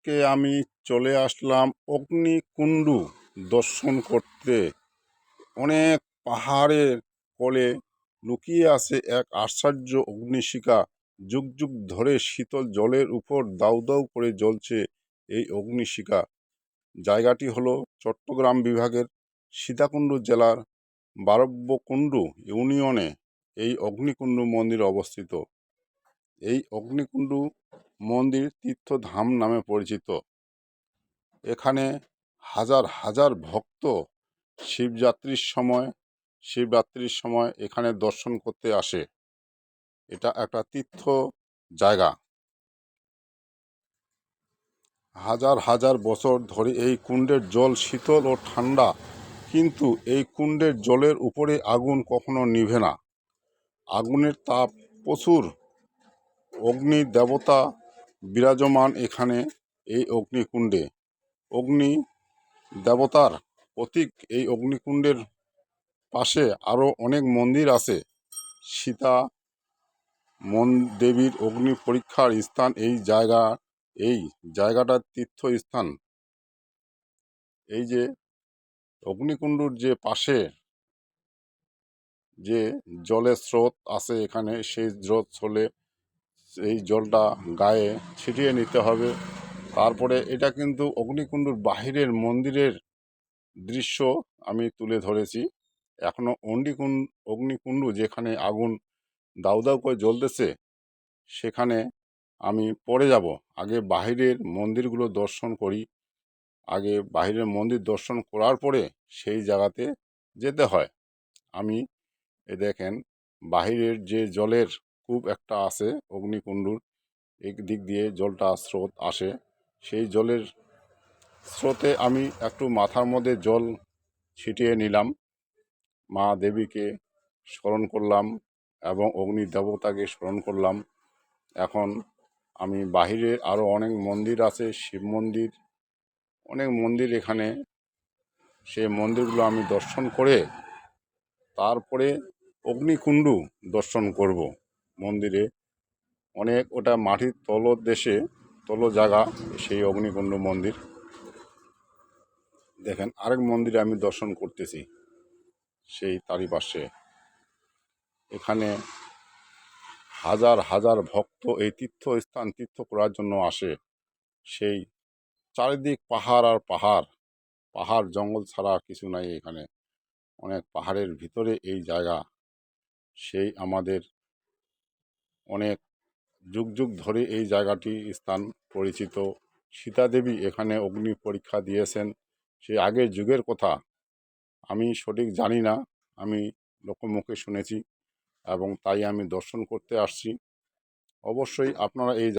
আজকে আমি চলে আসলাম অগ্নিকুণ্ড দর্শন করতে। অনেক পাহাড়ের কোলে লুকিয়ে আছে এক আশ্চর্য অগ্নিশিখা। যুগ যুগ ধরে শীতল জলের উপর দাউ দাউ করে জ্বলছে এই অগ্নিশিখা। জায়গাটি হলো চট্টগ্রাম বিভাগের সীতাকুণ্ড জেলার বারব্যকুণ্ড ইউনিয়নে এই অগ্নিকুণ্ড মন্দির অবস্থিত। এই অগ্নিকুণ্ড মন্দির তীর্থধাম নামে পরিচিত। এখানে হাজার হাজার ভক্ত শিবরাত্রির সময় এখানে দর্শন করতে আসে। এটা একটা তীর্থ জায়গা। হাজার হাজার বছর ধরে এই কুণ্ডের জল শীতল ও ঠান্ডা, কিন্তু এই কুণ্ডের জলের উপরে আগুন কখনো নিভে না। আগুনের তাপ প্রচুর। অগ্নি দেবতা বিরাজমান এখানে এই অগ্নিকুণ্ডে। অগ্নি দেবতার প্রতীক এই অগ্নিকুণ্ডের পাশে আরও অনেক মন্দির আছে। সীতা দেবীর অগ্নি পরীক্ষার স্থান এই জায়গাটার তীর্থস্থান। এই যে অগ্নিকুণ্ডুর যে পাশে যে জলের স্রোত আছে এখানে, সেই স্রোত হলে এই জলটা গায়ে ছিটিয়ে নিতে হবে। তারপরে এটা কিন্তু অগ্নিকুণ্ডুর বাহিরের মন্দিরের দৃশ্য আমি তুলে ধরেছি। এখনও অগ্নিকুণ্ড যেখানে আগুন দাউ দাউ করে জ্বলতেছে সেখানে আমি পরে যাব। আগে বাহিরের মন্দিরগুলো দর্শন করি। আগে বাহিরের মন্দির দর্শন করার পরে সেই জায়গাতে যেতে হয়। আমি দেখেন বাহিরের যে জলের কূপ একটা আছে অগ্নিকুণ্ডুর, এই দিক দিয়ে জলটা স্রোত আসে। সেই জলের স্রোতে আমি একটু মাথার মধ্যে জল ছিটিয়ে নিলাম, মা দেবীকে স্মরণ করলাম এবং অগ্নি দেবতাকে স্মরণ করলাম। এখন আমি বাহিরে আরও অনেক মন্দির আছে, শিব মন্দির, অনেক মন্দির এখানে। সেই মন্দিরগুলো আমি দর্শন করে তারপরে অগ্নিকুণ্ড দর্শন করব। মন্দিরে অনেক, ওটা মাটির তলদেশে জায়গা সেই অগ্নিকুণ্ড মন্দির। দেখেন আরেক মন্দিরে আমি দর্শন করতেছি সেই তারই পাশে। এখানে হাজার হাজার ভক্ত এই তীর্থ করার জন্য আসে। সেই চারিদিক পাহাড় আর পাহাড় জঙ্গল ছাড়া কিছু নাই এখানে। অনেক পাহাড়ের ভিতরে এই জায়গা। সেই আমাদের অনেক যুগ যুগ ধরে এই জায়গাটি স্থান পরিচিত। সীতা দেবী এখানে অগ্নি পরীক্ষা দিয়েছেন, সেই আগের যুগের কথা আমি সঠিক জানি না, আমি লোকমুখে শুনেছি এবং তাই আমি দর্শন করতে আসছি। অবশ্যই আপনারা এই